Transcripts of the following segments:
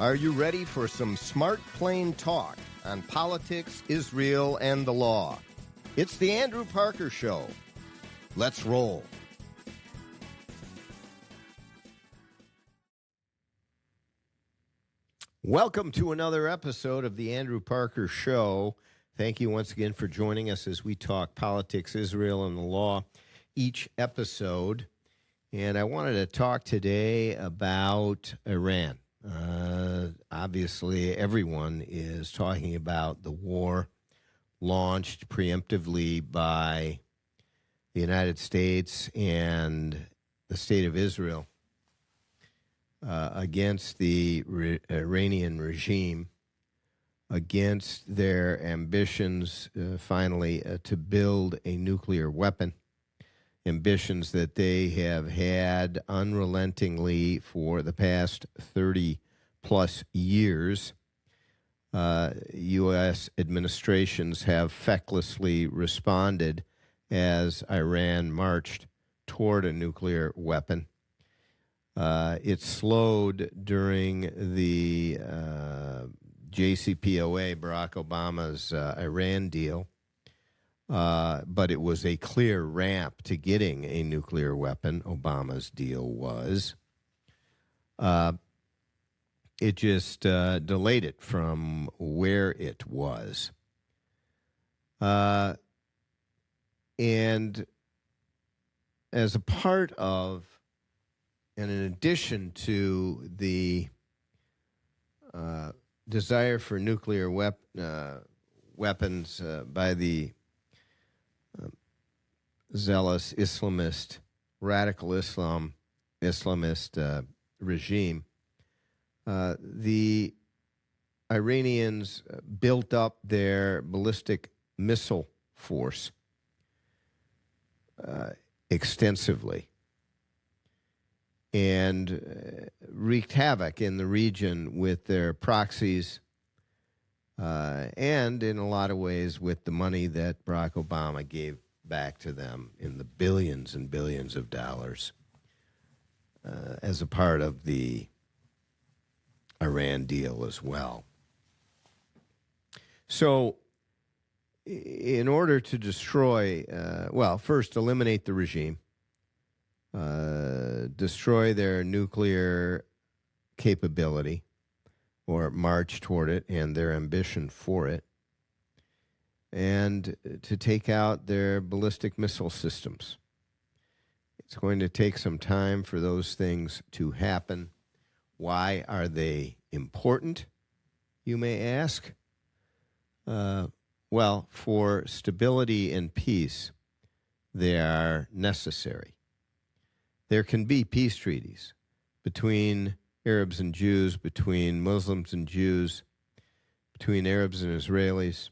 Are you ready for some smart, plain talk on politics, Israel, and the law? It's the Andrew Parker Show. Let's roll. Welcome to another episode of the Andrew Parker Show. Thank you once again for joining us as we talk politics, Israel, and the law each episode. And I wanted to talk today about Iran. Obviously, everyone is talking about the war launched preemptively by the United States and the state of Israel against the Iranian regime, against their ambitions, finally, to build a nuclear weapon, ambitions that they have had unrelentingly for the past 30-plus years. U.S. administrations have fecklessly responded as Iran marched toward a nuclear weapon. It slowed during the JCPOA, Barack Obama's Iran deal, but it was a clear ramp to getting a nuclear weapon. Obama's deal was. It just delayed it from where it was. And as a part of, and in addition to the desire for nuclear weapons by the zealous Islamist, radical Islamist regime, the Iranians built up their ballistic missile force extensively and wreaked havoc in the region with their proxies and in a lot of ways with the money that Barack Obama gave back to them in the billions and billions of dollars as a part of the Iran deal as well. So in order to destroy, first eliminate the regime, destroy their nuclear capability or march toward it and their ambition for it, and to take out their ballistic missile systems. It's going to take some time for those things to happen. Why are they important, you may ask? Well, for stability and peace, they are necessary. There can be peace treaties between Arabs and Jews, between Muslims and Jews, between Arabs and Israelis.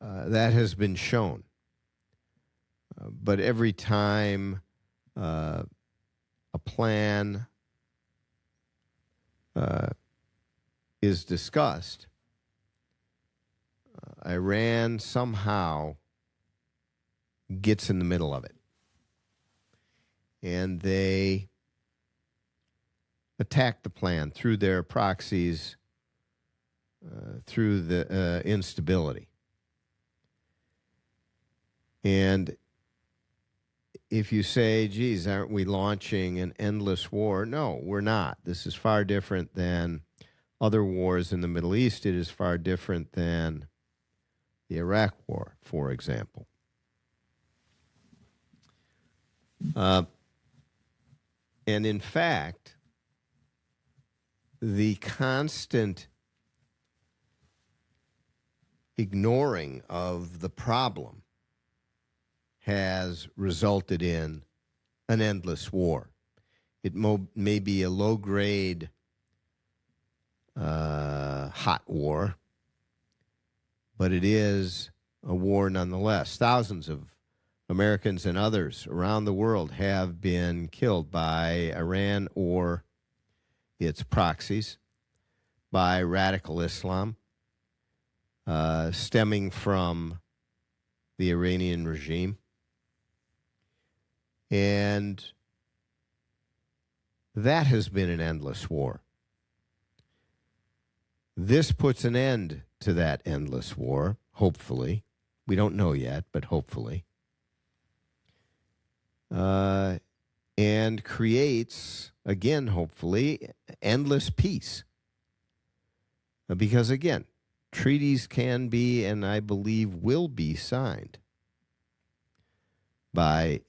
That has been shown. But every time a plan is discussed, Iran somehow gets in the middle of it. And they attack the plan through their proxies, through the instability. And if you say, geez, aren't we launching an endless war? No, we're not. This is far different than other wars in the Middle East. It is far different than the Iraq War, for example. And in fact, the constant ignoring of the problem has resulted in an endless war. It may be a low-grade hot war, but it is a war nonetheless. Thousands of Americans and others around the world have been killed by Iran or its proxies, by radical Islam, stemming from the Iranian regime. And that has been an endless war. This puts an end to that endless war, hopefully. We don't know yet, but hopefully. And creates, again, hopefully, endless peace. Because, again, treaties can be, and I believe will be, signed by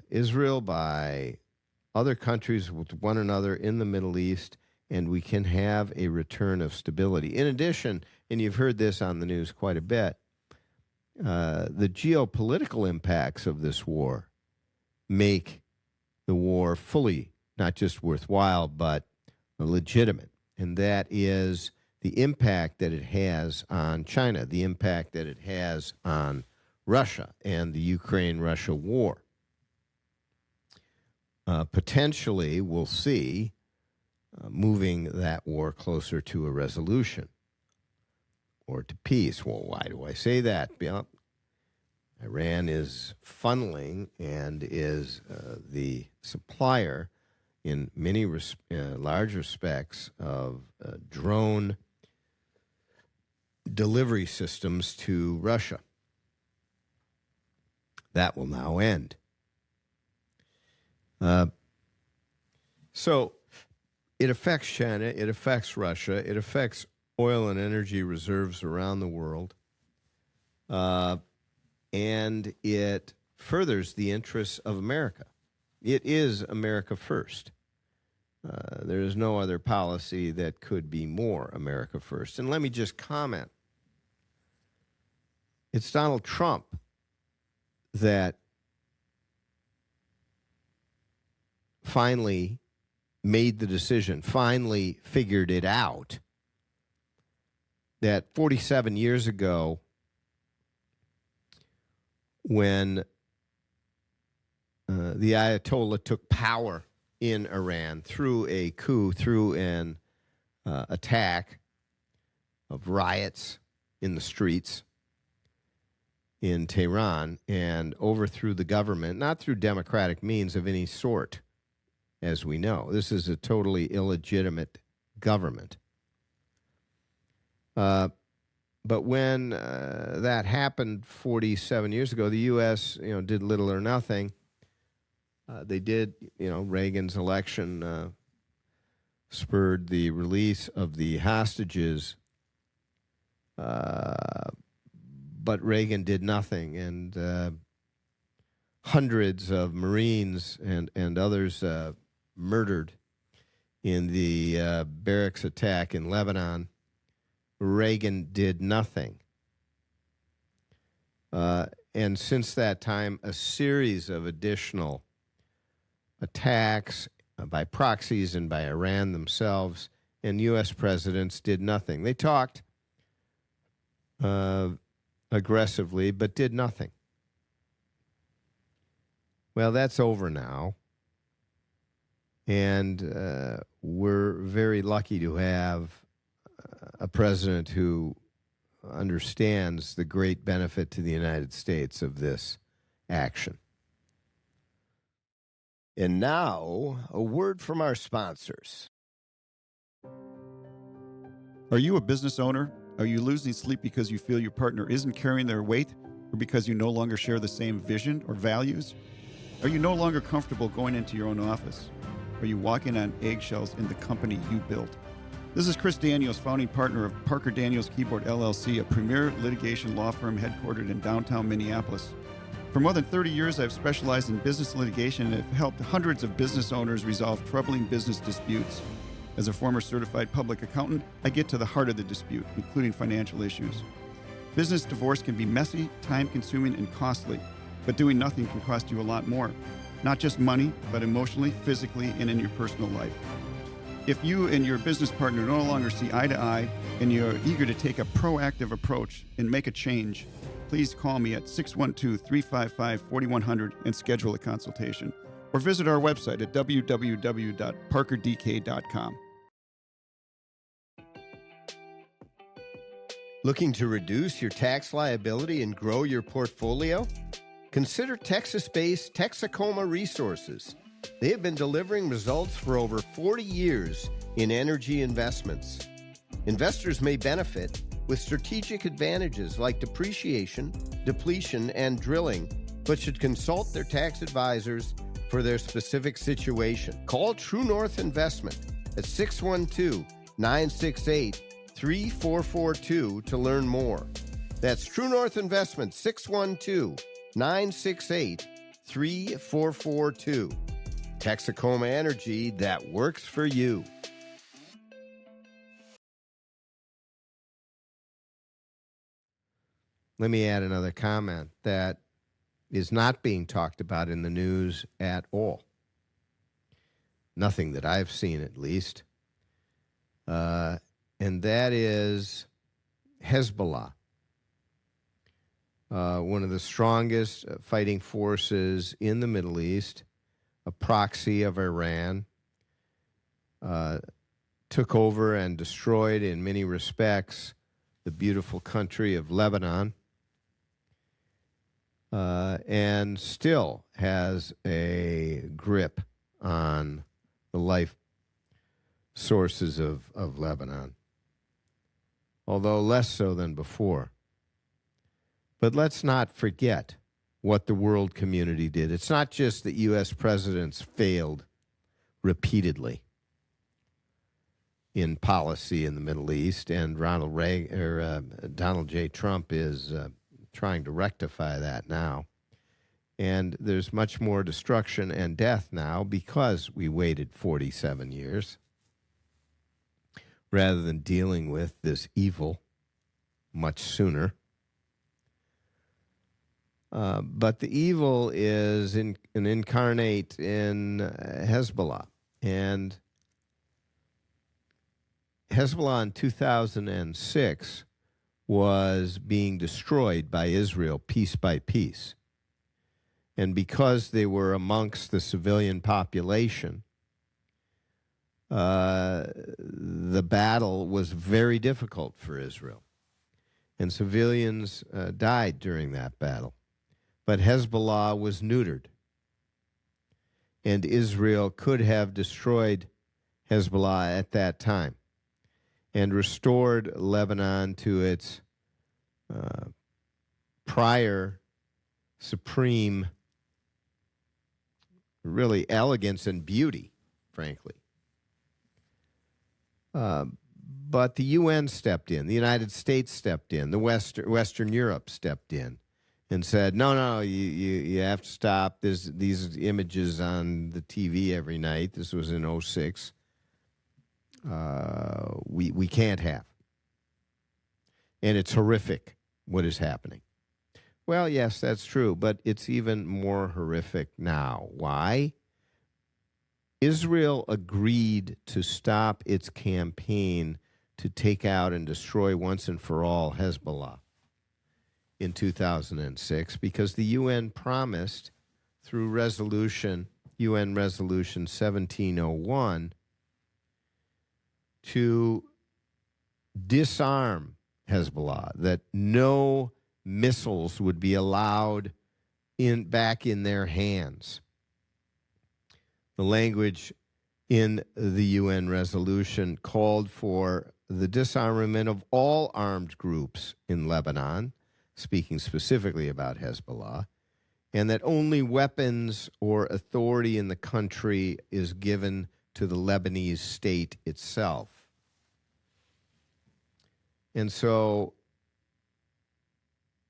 Israel, by other countries with one another in the Middle East, and we can have a return of stability. In addition, and you've heard this on the news quite a bit, the geopolitical impacts of this war make the war fully not just worthwhile, but legitimate. And that is the impact that it has on China, the impact that it has on Russia and the Ukraine-Russia war. Potentially, we'll see moving that war closer to a resolution or to peace. Well, why do I say that? Iran is funneling and is the supplier in many large respects of drone delivery systems to Russia. That will now end. So it affects China, it affects Russia, it affects oil and energy reserves around the world, and it furthers the interests of America. It is America first. There is no other policy that could be more America first. And let me just comment. It's Donald Trump that finally made the decision, finally figured it out, that 47 years ago, when the Ayatollah took power in Iran through a coup, through an attack of riots in the streets in Tehran, and overthrew the government, not through democratic means of any sort, as we know. This is a totally illegitimate government. But when that happened 47 years ago, the U.S. did little or nothing. They did, Reagan's election spurred the release of the hostages, but Reagan did nothing, and hundreds of Marines and others murdered in the barracks attack in Lebanon. Reagan did nothing. And since that time, a series of additional attacks by proxies and by Iran themselves, and U.S. presidents did nothing. They talked aggressively, but did nothing. Well, that's over now. And we're very lucky to have a president who understands the great benefit to the United States of this action. And now, a word from our sponsors. Are you a business owner? Are you losing sleep because you feel your partner isn't carrying their weight, or because you no longer share the same vision or values? Are you no longer comfortable going into your own office? Are you walking on eggshells in the company you built? This is Chris Daniels, founding partner of Parker Daniels Keyboard LLC, a premier litigation law firm headquartered in downtown Minneapolis. For more than 30 years, I've specialized in business litigation and have helped hundreds of business owners resolve troubling business disputes. As a former certified public accountant, I get to the heart of the dispute, including financial issues. Business divorce can be messy, time-consuming, and costly, but doing nothing can cost you a lot more. Not just money, but emotionally, physically, and in your personal life. If you and your business partner no longer see eye to eye and you're eager to take a proactive approach and make a change, please call me at 612-355-4100 and schedule a consultation. Or visit our website at www.parkerdk.com. Looking to reduce your tax liability and grow your portfolio? Consider Texas-based Texacoma Resources. They have been delivering results for over 40 years in energy investments. Investors may benefit with strategic advantages like depreciation, depletion, and drilling, but should consult their tax advisors for their specific situation. Call True North Investment at 612-968-3442 to learn more. That's True North Investment, 612-968-3442. Texacoma Energy that works for you. Let me add another comment that is not being talked about in the news at all. Nothing that I've seen, at least. And that is Hezbollah, one of the strongest fighting forces in the Middle East, a proxy of Iran, took over and destroyed in many respects the beautiful country of Lebanon, and still has a grip on the life sources of Lebanon, although less so than before. But let's not forget what the world community did. It's not just that U.S. presidents failed repeatedly in policy in the Middle East, and Donald J. Trump is trying to rectify that now. And there's much more destruction and death now because we waited 47 years rather than dealing with this evil much sooner. But the evil is incarnate in Hezbollah. And Hezbollah in 2006 was being destroyed by Israel piece by piece. And because they were amongst the civilian population, the battle was very difficult for Israel. And civilians died during that battle. But Hezbollah was neutered. And Israel could have destroyed Hezbollah at that time and restored Lebanon to its prior supreme, really, elegance and beauty, frankly. But the UN stepped in. The United States stepped in. The Western Europe stepped in and said, no, you have to stop. There's these images on the TV every night. This was in 2006. We can't have. And it's horrific what is happening. Well, yes, that's true, but it's even more horrific now. Why? Israel agreed to stop its campaign to take out and destroy once and for all Hezbollah in 2006 because the UN promised through UN Resolution 1701 to disarm Hezbollah, that no missiles would be allowed back in their hands. The language in the UN resolution called for the disarmament of all armed groups in Lebanon, speaking specifically about Hezbollah, and that only weapons or authority in the country is given to the Lebanese state itself. And so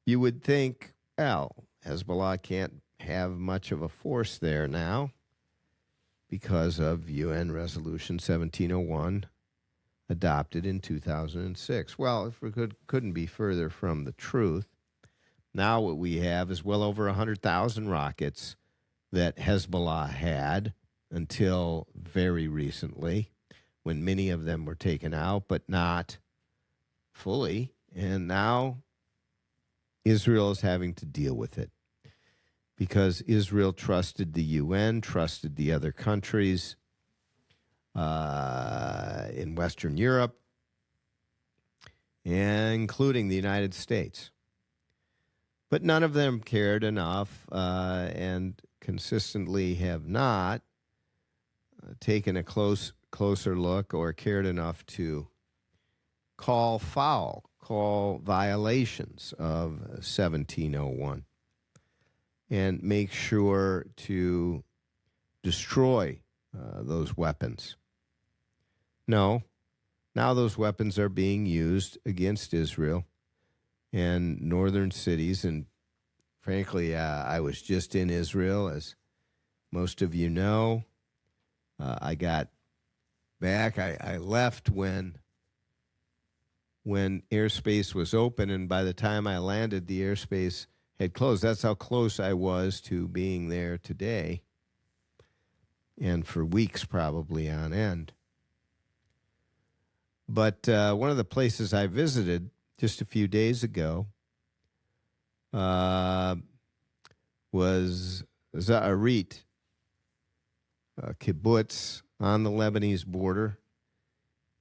you would think, well, Hezbollah can't have much of a force there now because of UN Resolution 1701 adopted in 2006. Well, if we couldn't be further from the truth. Now what we have is well over 100,000 rockets that Hezbollah had until very recently, when many of them were taken out, but not fully. And now Israel is having to deal with it because Israel trusted the UN, trusted the other countries in Western Europe, including the United States. But none of them cared enough and consistently have not taken a closer look or cared enough to call violations of 1701, and make sure to destroy those weapons. No, now those weapons are being used against Israel and northern cities. And frankly, I was just in Israel, as most of you know. I got back. I left when airspace was open, and by the time I landed, the airspace had closed. That's how close I was to being there today, and for weeks probably on end. But one of the places I visited just a few days ago was Za'arit, a kibbutz on the Lebanese border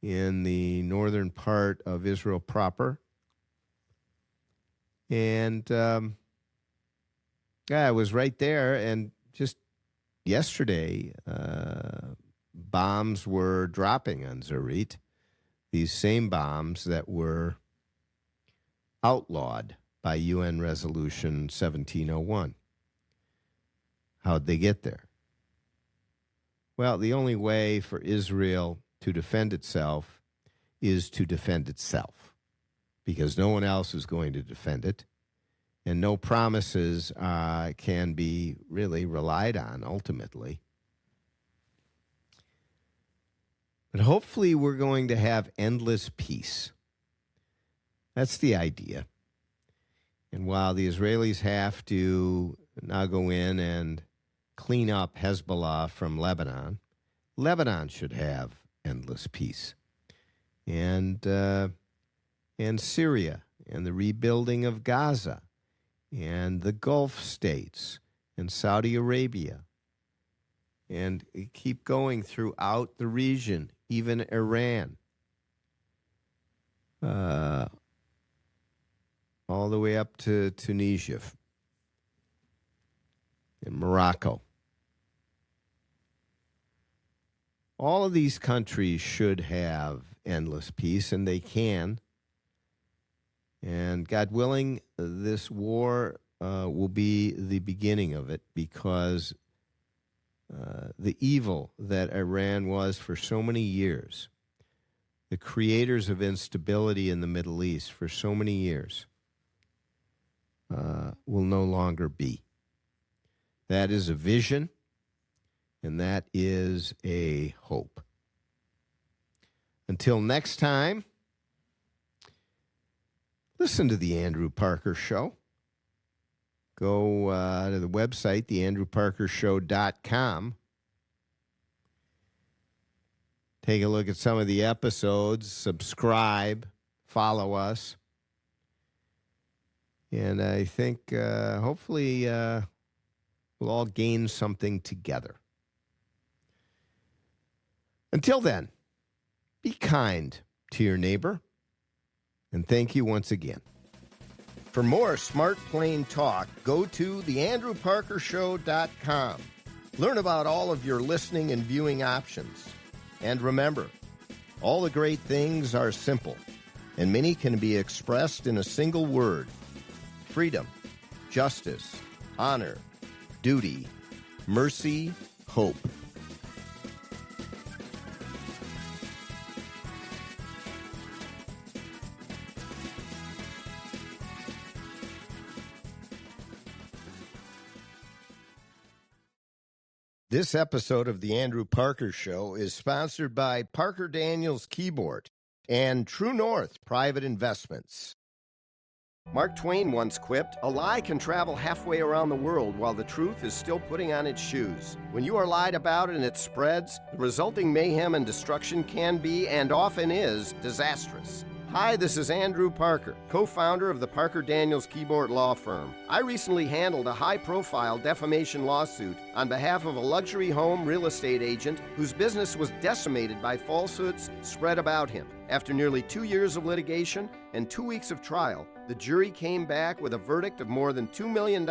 in the northern part of Israel proper. And I was right there, and just yesterday, bombs were dropping on Za'arit, these same bombs that were outlawed by UN Resolution 1701. How'd they get there? Well, the only way for Israel to defend itself is to defend itself, because no one else is going to defend it, and no promises can be really relied on ultimately. But hopefully we're going to have endless peace. That's the idea. And while the Israelis have to now go in and clean up Hezbollah from Lebanon, Lebanon should have endless peace. And Syria, and the rebuilding of Gaza, and the Gulf states, and Saudi Arabia, and keep going throughout the region, even Iran, all the way up to Tunisia and Morocco. All of these countries should have endless peace, and they can. And God willing, this war will be the beginning of it, because the evil that Iran was for so many years, the creators of instability in the Middle East for so many years, will no longer be. That is a vision, and that is a hope. Until next time, listen to The Andrew Parker Show. Go to the website, theandrewparkershow.com. Take a look at some of the episodes, subscribe, follow us. And I think hopefully we'll all gain something together. Until then, be kind to your neighbor, and thank you once again. For more Smart Plain Talk, go to theandrewparkershow.com. Learn about all of your listening and viewing options. And remember, all the great things are simple, and many can be expressed in a single word: freedom, justice, honor, duty, mercy, hope. This episode of The Andrew Parker Show is sponsored by Parker Daniels Keyboard and True North Private Investments. Mark Twain once quipped, "A lie can travel halfway around the world while the truth is still putting on its shoes. When you are lied about and it spreads, the resulting mayhem and destruction can be, and often is, disastrous." Hi, this is Andrew Parker, co-founder of the Parker Daniels Keyboard Law Firm. I recently handled a high-profile defamation lawsuit on behalf of a luxury home real estate agent whose business was decimated by falsehoods spread about him. After nearly 2 years of litigation and 2 weeks of trial, the jury came back with a verdict of more than $2 million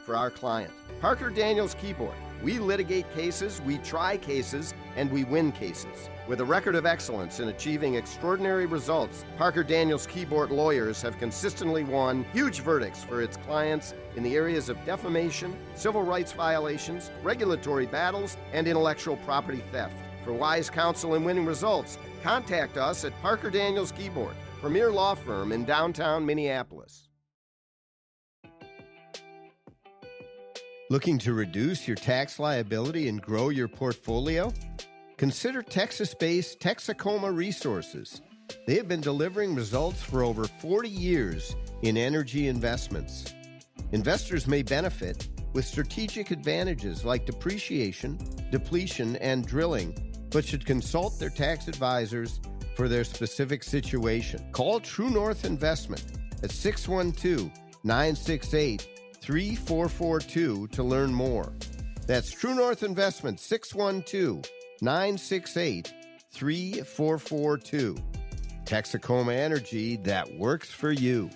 for our client. Parker Daniels Keyboard, We litigate cases, we try cases, and we win cases. With a record of excellence in achieving extraordinary results, Parker Daniels Keyboard lawyers have consistently won huge verdicts for its clients in the areas of defamation, civil rights violations, regulatory battles, and intellectual property theft. For wise counsel and winning results, contact us at Parker Daniels Keyboard, premier law firm in downtown Minneapolis. Looking to reduce your tax liability and grow your portfolio? Consider Texas-based Texacoma Resources. They have been delivering results for over 40 years in energy investments. Investors may benefit with strategic advantages like depreciation, depletion, and drilling, but should consult their tax advisors for their specific situation. Call True North Investment at 612-968-3442 to learn more. That's True North Investment, 612-968-3442. Texacoma Energy that works for you.